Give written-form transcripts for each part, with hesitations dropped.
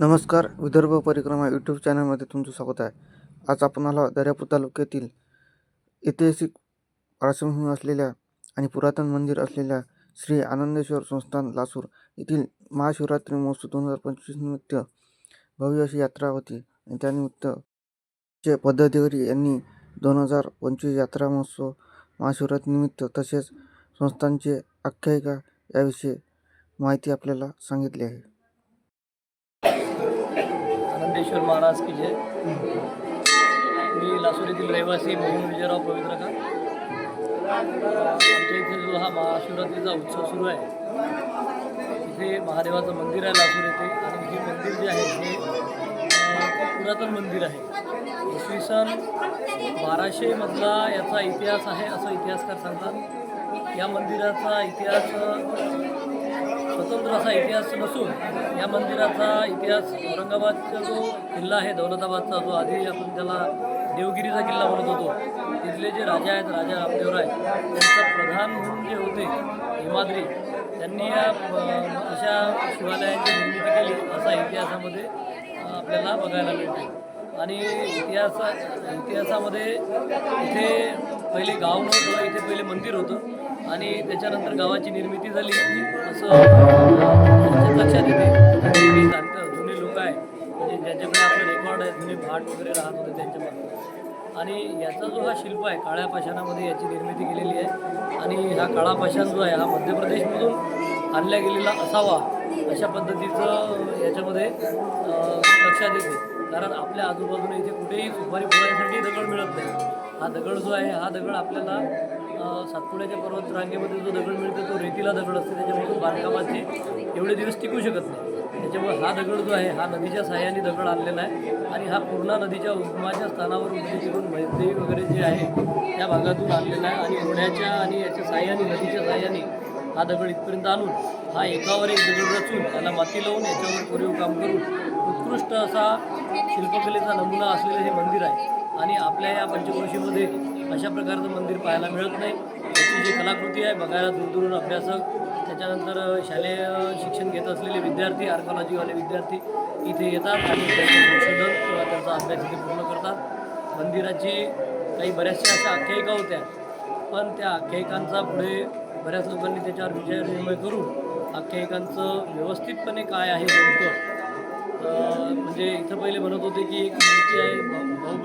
नमस्कार. विदर्भ परिक्रमा यूट्यूब चॅनलमध्ये तुमचं स्वागत आहे. आज आपणाला दर्यापूर तालुक्यातील ऐतिहासिक पार्श्वभूमी असलेल्या आणि पुरातन मंदिर असलेल्या श्री आनंदेश्वर संस्थान लासूर येथील महाशिवरात्री महोत्सव 2025 निमित्त भव्य अशी यात्रा होती. आणि त्यानिमित्त चे पदाधिकारी यांनी 2025 यात्रा महोत्सव महाशिवरात्री निमित्त तसेच संस्थानचे आख्यायिका याविषयी माहिती आपल्याला सांगितली आहे. आनंदेश्वर महाराज की जय. मी लासूर येथील रहिवासी मोहन विजयराव पवित्रका. आमच्या इथे जो हा महाशिवरात्रीचा उत्सव सुरू आहे, इथे महादेवाचं मंदिर आहे लासूर येथे. आणि हे मंदिर जे आहे हे पुरातन मंदिर आहे. इसवी सन 1200 मधला याचा इतिहास आहे असं इतिहासकार सांगतात. या मंदिराचा इतिहास स्वतंत्र असा इतिहास नसून या मंदिराचा इतिहास औरंगाबादचा जो किल्ला आहे, दौलताबादचा, जो आधी आपण त्याला देवगिरीचा किल्ला म्हणत होतो, तिथले जे राजा आहेत, राजा रामदेवराय, त्यांचा प्रधान म्हणून जे होते हेमाद्री, त्यांनी या अशा शिवालयांची निर्मिती केली असा इतिहासामध्ये आपल्याला बघायला मिळते. आणि इतिहासामध्ये इथे पहिले गाव नव्हतं, इथे पहिले मंदिर होतं आणि त्याच्यानंतर गावाची निर्मिती झाली असं लक्षात येते. जुने लोक आहे म्हणजे ज्यांच्याकडे आपलं रेकॉर्ड आहे, जुने भाट वगैरे राहत होते त्यांच्यामध्ये. आणि याचा जो हा शिल्प आहे, काळ्या पाषाणामध्ये याची निर्मिती केलेली आहे. आणि हा काळा पाषाण जो आहे हा मध्य प्रदेशमधून आणला गेलेला असावा अशा पद्धतीचं याच्यामध्ये लक्षात येते. कारण आपल्या आजूबाजूने इथे कुठेही सुपारी फोडण्यासाठी दगड मिळत नाही. हा दगड जो आहे हा दगड आपल्याला सातपुड्याच्या पर्वत रांगेमध्ये जो दगड मिळतो तो रेतीला दगड असते, त्याच्यामुळे बांधकामाचे एवढे दिवस टिकू शकत नाही. त्याच्यामुळे हा दगड जो आहे हा नदीच्या साह्याने दगड आणलेला आहे. आणि हा पूर्ण नदीच्या उगमाच्या स्थानावर उगमी तिकडून मैत्री वगैरे जे आहे त्या भागातून आणलेला आहे. आणि ओढ्याच्या आणि याच्या साह्याने, नदीच्या साह्याने हा दगड इथपर्यंत आणून हा एकावर एक दगड रचून त्याला माती लावून याच्यावर कोरीव काम करून उत्कृष्ट असा शिल्पकलेचा नमुना असलेलं हे मंदिर आहे. आणि आपल्या या पंचक्रोशीमध्ये अशा प्रकारचं मंदिर पाहायला मिळत नाही. त्याची जी कलाकृती आहे बघायला दूरदूरून अभ्यासक, त्याच्यानंतर शालेय शिक्षण घेत असलेले विद्यार्थी, आर्कॉलॉजीवाले विद्यार्थी इथे येतात आणि त्याचं संशोधन किंवा त्यांचा अभ्यास इथे पूर्ण करतात. मंदिराची काही बऱ्याचशा अशा आख्यायिका होत्या, पण त्या आख्यायिकांचा पुढे बऱ्याच लोकांनी त्याच्यावर विचारविनिमय करून आख्यायिकांचं व्यवस्थितपणे काय आहे नेमकं, म्हणजे इथं पहिले म्हणत होते की एक मूर्ती आहे, भाऊ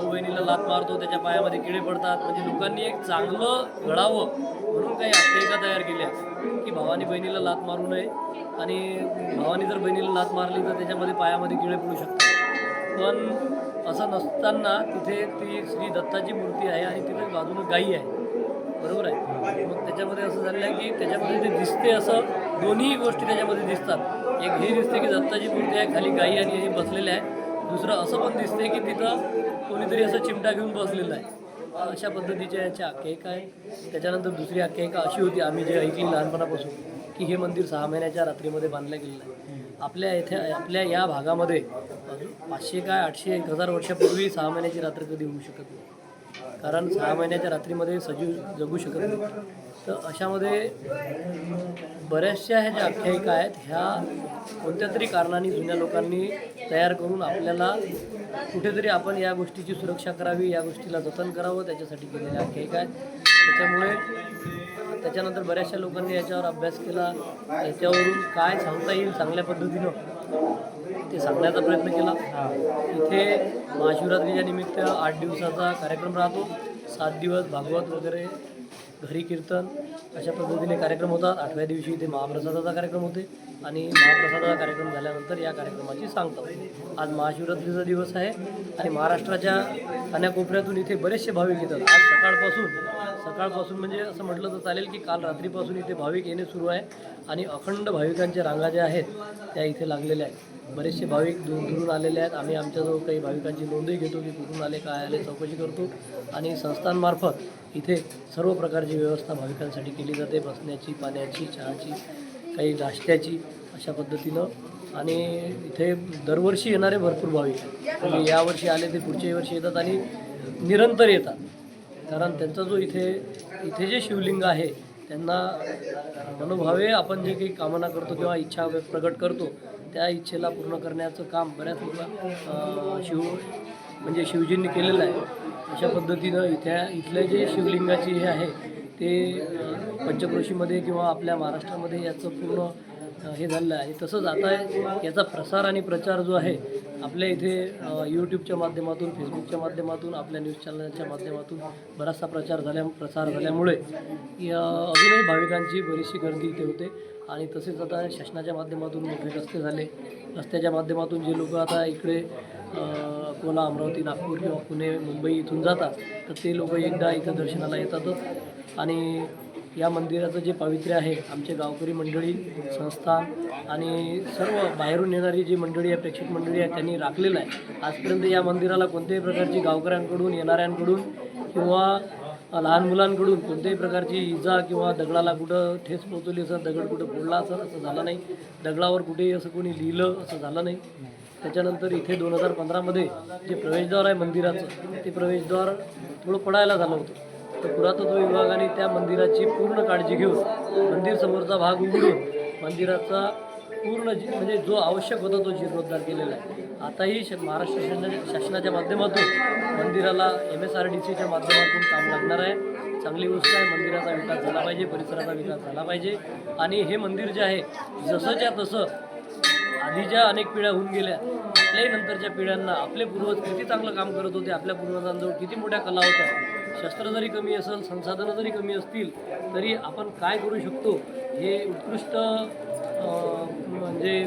बहिणीला लाथ मारतो, त्याच्या पायामध्ये किडे पडतात. म्हणजे लोकांनी एक चांगलं घडावं म्हणून काही आख्यायिका तयार केल्या की भावानी बहिणीला लाथ मारू नये आणि भावानी जर बहिणीला लाथ मारली तर त्याच्यामध्ये पायामध्ये किडे पडू शकतात. पण असं नसताना तिथे ती श्री दत्ताची मूर्ती आहे आणि तिथे बाजूनं गाई आहे, बरोबर आहे. मग त्याच्यामध्ये असं झालं आहे की त्याच्यामध्ये ते दिसते असं दोन्ही गोष्टी त्याच्यामध्ये दिसतात. एक हे दिसते की दत्ताची मूर्ती आहे, खाली गाई आणि हे बसलेले आहे. दुसरं असं पण दिसते की तिथं कोणीतरी असं चिमटा घेऊन बसलेलं आहे. अशा पद्धतीच्या याच्या आख्यायिका आहे. त्याच्यानंतर दुसरी आख्यायिका अशी होती, आम्ही जे ऐकली लहानपणापासून, की हे मंदिर 6 महिन्याच्या रात्रीमध्ये बांधलं गेलेलं आहे. आपल्या या भागामध्ये 500 काय 800 1000 वर्षापूर्वी 6 महिन्याची रात्र कधी होऊ शकत नाही. कारण 6 महिन्याच्या रात्रीमध्ये सजीव जगू शकत नाही. तर अशामध्ये बऱ्याचशा ह्या ज्या आख्यायिका आहेत ह्या कोणत्या तरी कारणाने जुन्या लोकांनी तयार करून आपल्याला कुठेतरी आपण या गोष्टीची सुरक्षा करावी, या गोष्टीला जतन करावं, त्याच्यासाठी केलेल्या आख्यायिका आहेत. त्याच्यानंतर बऱ्याचशा लोकांनी याच्यावर अभ्यास केला, याच्यावरून काय सांगता येईल चांगल्या पद्धतीनं ते सांगण्याचा प्रयत्न केला. इथे महाशिवरात्रीच्या निमित्त 8 दिवसाचा कार्यक्रम राहतो. 7 दिवस भागवत वगैरे, घरी कीर्तन अशा पद्धतीने कार्यक्रम होतात. 8व्या दिवशी इथे महाप्रसादाचा कार्यक्रम होते आणि महाप्रसादाचा कार्यक्रम झाल्यानंतर या कार्यक्रमाची सांगता होते. आज महाशिवरात्रीचा दिवस आहे आणि महाराष्ट्राच्या कानाकोपऱ्यातून इथे बरेचसे भाविक येतात. आज सकाळपासून म्हणजे असं म्हटलं तर चालेल की काल रात्रीपासून इथे भाविक येणे सुरू आहे आणि अखंड भाविकांच्या रांगा ज्या आहेत त्या इथे लागलेल्या आहेत. बरेचसे भाविक दूरून आलेले आहेत. आम्ही आमच्याजवळ काही भाविकांची नोंदही घेतो की कुठून आले, काय आले, चौकशी करतो. आणि संस्थांमार्फत इथे सर्व प्रकारची व्यवस्था भाविकांसाठी केली जाते, बसण्याची, पाण्याची, चहाची, काही नाश्त्याची, अशा पद्धतीनं. आणि इथे दरवर्षी येणारे भरपूर भाविक आहेत. म्हणजे यावर्षी आले ते पुढच्याही वर्षी येतात आणि निरंतर येतात. कारण त्यांचा जो इथे जे शिवलिंग आहे त्यांना मनोभावे आपण जे काही कामना करतो किंवा इच्छा प्रकट करतो त्या इच्छेला पूर्ण करण्याचं काम बऱ्याच लोक म्हणजे शिवजींनी केलेलं आहे. अशा पद्धतीनं इथले जे शिवलिंगाची हे आहे ते पंचक्रोशीमध्ये किंवा आपल्या महाराष्ट्रामध्ये याचं पूर्ण हे झालेलं आहे. तसंच आता याचा प्रसार आणि प्रचार जो आहे आपल्या इथे यूट्यूबच्या माध्यमातून, फेसबुकच्या माध्यमातून, आपल्या न्यूज चॅनलच्या माध्यमातून बराचसा प्रसार झाल्यामुळे अजूनही भाविकांची बरीचशी गर्दी इथे होते. आणि तसेच आता शासनाच्या माध्यमातून मोठे रस्ते झाले. रस्त्याच्या माध्यमातून जे लोक आता इकडे अकोला, अमरावती, नागपूर किंवा पुणे, मुंबई इथून जातात तर ते लोक एकदा इथं दर्शनाला येतातच. आणि या मंदिराचं जे पावित्र्य आहे आमचे गावकरी मंडळी, संस्थान आणि सर्व बाहेरून येणारी जी मंडळी आहे, प्रेक्षक मंडळी आहे, त्यांनी राखलेलं आहे. आजपर्यंत या मंदिराला कोणत्याही प्रकारची गावकऱ्यांकडून, येणाऱ्यांकडून किंवा लहान मुलांकडून कोणत्याही प्रकारची इजा किंवा दगडाला कुठं ठेस पोहोचवली असं, दगड कुठं फोडला असं झालं नाही. दगडावर कुठेही असं कोणी लिहिलं असं झालं नाही. त्याच्यानंतर इथे 2015मध्ये जे प्रवेशद्वार आहे मंदिराचं ते प्रवेशद्वार थोडं पडायला झालं होतं. तर पुरातत्व विभागाने त्या मंदिराची पूर्ण काळजी घेऊन मंदिर समोरचा भाग उघडून मंदिराचा पूर्ण म्हणजे जो आवश्यक होता तो जीर्णोद्धार केलेला आहे. आताही महाराष्ट्र शासनाच्या माध्यमातून मंदिराला MSRDCच्या माध्यमातून काम लागणार आहे. चांगली गोष्ट आहे. मंदिराचा विकास झाला पाहिजे, परिसराचा विकास झाला पाहिजे. आणि हे मंदिर जे आहे जसंच्या तसं आधीच्या अनेक पिढ्या होऊन गेल्या, आपल्याही नंतरच्या पिढ्यांना आपले पूर्वज किती चांगलं काम करत होते, आपल्या पूर्वजांजवळ किती मोठ्या कला होत्या, शस्त्र जरी कमी असेल, संसाधनं जरी कमी असतील तरी आपण काय करू शकतो हे उत्कृष्ट म्हणजे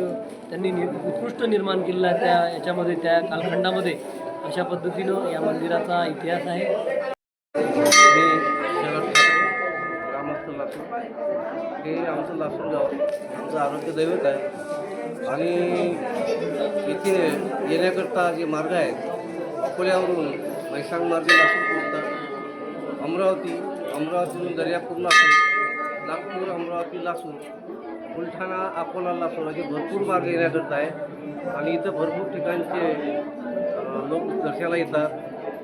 त्यांनी उत्कृष्ट निर्माण केलेलं आहे त्या याच्यामध्ये, त्या कालखंडामध्ये. अशा पद्धतीनं या मंदिराचा इतिहास आहे. ग्रामस्थ लासूर हे आमचं लासूर गाव आमचं आरोग्य दैवत आहे. आणि इथे येण्याकरता जे मार्ग आहेत अकोल्यावरून मैसांग मार्गे लासूर पोहोचतात, अमरावतीवरून दर्यापूर लासूर, नागपूर, अमरावती, लासूर, बुलढाणा, अकोला, लासूर असे भरपूर मार्ग येण्याकरता आहे. आणि इथं भरपूर ठिकाणचे लोक दर्शनाला येतात.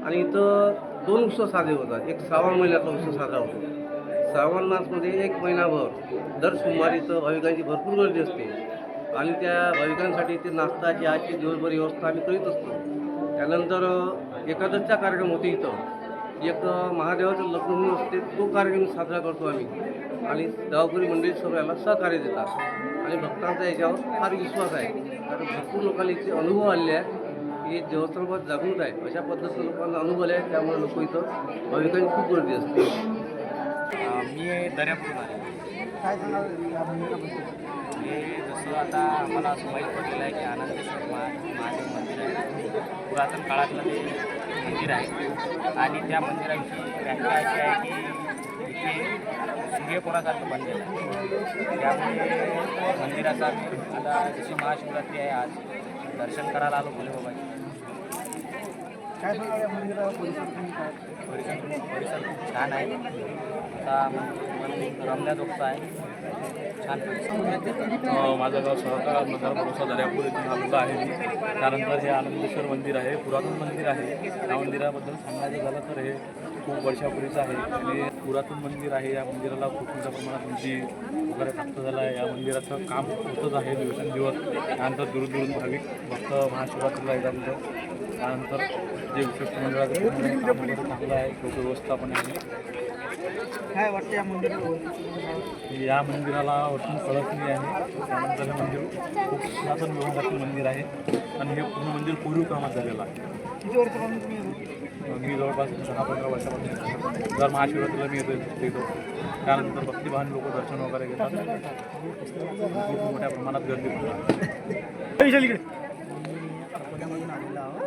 आणि इथं 2 उत्सव साजरे होतात. एक श्रावण महिन्याचा उत्सव साजरा होतो. श्रावण मासमध्ये 1 महिनाभर दर सोमवारी इथं भाविकांची भरपूर गर्दी असते. आणि त्या भाविकांसाठी ते नाश्ता, चहाची दिवसभर व्यवस्था आम्ही करीत असतो. त्यानंतर एकादशचा कार्यक्रम होते. इथं एक महादेवाचं लग्न म्हणून असते, तो कार्यक्रम साजरा करतो आम्ही. आणि गावकरी मंडळी सर्व याला सहकार्य देतात. आणि भक्तांचा याच्यावर फार विश्वास आहे, कारण भरपूर लोकांना इथे अनुभव आलेले आहे की देवस्थानाबाबत जागृत आहे. अशा पद्धतीनं लोकांना अनुभव आले आहे, त्यामुळे लोक इथं भाविकांची खूप गर्दी असते. मी दर्यापूर आहे. काय सांगाल हे जसं आता आम्हाला असं माहीत पडलेलं आहे की आनंदेश्वर महादेव मंदिर आहे, पुरातन काळातलं ते मंदिर आहे. आणि त्या मंदिराची व्याख्या अशी आहे की इथे सूर्यकोरासारखं बनलेलं आहे. त्यामुळे मंदिराचा आता जशी महाशिवरात्री आहे आज, दर्शन करायला आलो भोले बाबाची. काय सांगाल मंदिरावर परिसर खूप छान आहे. आता मंदिर रमण्याजोगतं आहे, छान परिसर. माझं गाव सहकार नगर भरोसा दर्यापूर इथून आलेलं आहे मी. त्यानंतर हे आनंदेश्वर मंदिर आहे, पुरातन मंदिर आहे. या मंदिराबद्दल सांगायचं झालं तर हे खूप वर्षापूर्वीचं आहे आणि पुरातन मंदिर आहे. या मंदिराला खूप मोठ्या प्रमाणात निधी वगैरे प्राप्त झाला आहे. या मंदिराचं काम होतच आहे दिवसेंदिवस. त्यानंतर दूरदूरून भाविक भक्त महाशिवरात्रीला येतात. त्यानंतर जे विशिष्ट मंदिराचं चांगलं आहे, लोक व्यवस्थापन आहे. काय वाटतं या मंदिरावर? या मंदिराला वरतून कळसणी आहे. त्यानंतर हे मंदिर खूप पुरातन व्यवस्थापन मंदिर आहे आणि हे पूर्ण मंदिर पूर्वी कामात झालेलं आहे. किती वर्षापासून तुम्ही मी जवळपास 10-15 वर्षापासून येतो. दर महाशिवरात्रीला मी येतो. त्यानंतर भक्तिभान लोक दर्शन वगैरे घेतात. खूप मोठ्या प्रमाणात गर्दी होतात. अकोल्यामधून आलेलो आहोत.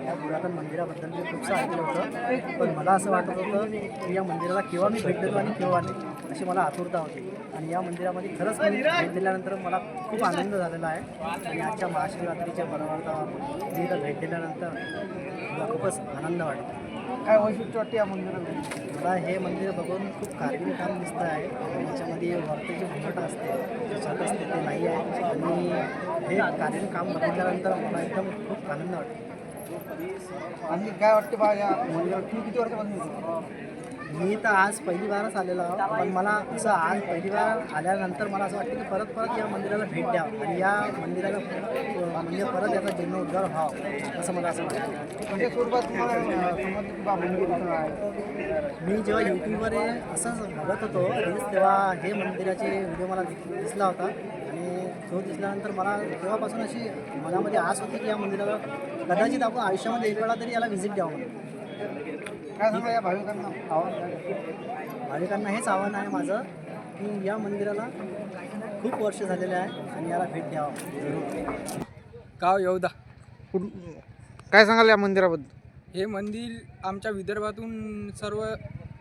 या पुरातन मंदिराबद्दल मी खूपसं ऐकलं होतं, पण मला असं वाटत होतं की या मंदिराला केव्हा मी भेट देतो आणि केव्हा नाही, अशी मला आतुरता होती. आणि या मंदिरामध्ये खरंच मी भेट दिल्यानंतर मला खूप आनंद झालेला आहे. आणि आजच्या महाशिवरात्रीच्या पर्वाला मी इथं भेट दिल्यानंतर मला खूपच आनंद वाटतो. काय वैशिष्ट्य वाटते या मंदिरामध्ये? मला हे मंदिर बघून खूप कारगिल काम दिसतं आहे. याच्यामध्ये वरती जे घुमट असते, जे छत असते ते नाही आहे. आणि हे कारगिल काम बघितल्यानंतर मला एकदम खूप आनंद वाटतो. आणि काय वाटते बा या मंदिरात तुम्ही किती वर्षापासून येतो? मी तर आज पहिली बारच आलेलो आहो, पण मला असं आज पहिली बार आल्यानंतर मला असं वाटतं की परत या मंदिराला भेट द्यावं आणि या मंदिराला म्हणजे परत याचा जीर्णोद्धार व्हावा असं मला असं वाटतं. म्हणजे स्वरूपात तुम्हाला समजलं की बा मंदिर इथं आहे. मी जेव्हा यूट्यूबवर असंच बघत होतो रील्स, तेव्हा हे मंदिराचे व्हिडिओ मला दिसला होता आणि तो दिसल्यानंतर मला तेव्हापासून अशी मनामध्ये आस होती की या मंदिराला कदाचित आपण आयुष्यामध्ये एक वेळा तरी याला व्हिजिट द्यावं म्हणून. काय सांगा या भाविकांना आव्हान काय? भाविकांना हेच आव्हान आहे माझं की या मंदिराला खूप वर्ष झालेले आहे आणि याला भेट द्यावं जरूर. गाव येवदा. काय सांगाल या मंदिराबद्दल? हे मंदिर आमच्या विदर्भातून सर्व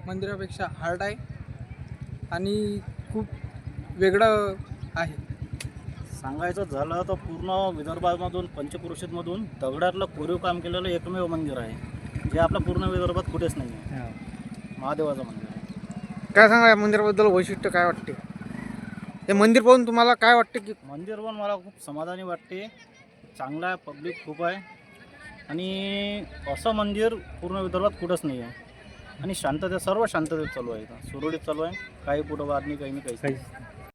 मंदिरापेक्षा हार्ड आहे आणि खूप वेगळं आहे. सांगायचं झालं तर पूर्ण विदर्भामधून पंचक्रोशीतमधून दगडातलं कोरीव काम केलेलं एकमेव मंदिर आहे जे आपल्या पूर्ण विदर्भात कुठेच नाही आहे. महादेवाचं मंदिर आहे. काय सांगा या मंदिराबद्दल वैशिष्ट्य काय वाटते? हे मंदिर पाहून तुम्हाला काय वाटते की मंदिर पण मला खूप समाधानी वाटते. चांगलं आहे, पब्लिक खूप आहे आणि असं मंदिर पूर्ण विदर्भात कुठंच नाही आहे आणि शांतता सर्व शांततेत चालू आहे. सुरळीत चालू आहे. काही कुठं वाद नाही, काही नाही, काहीच नाही.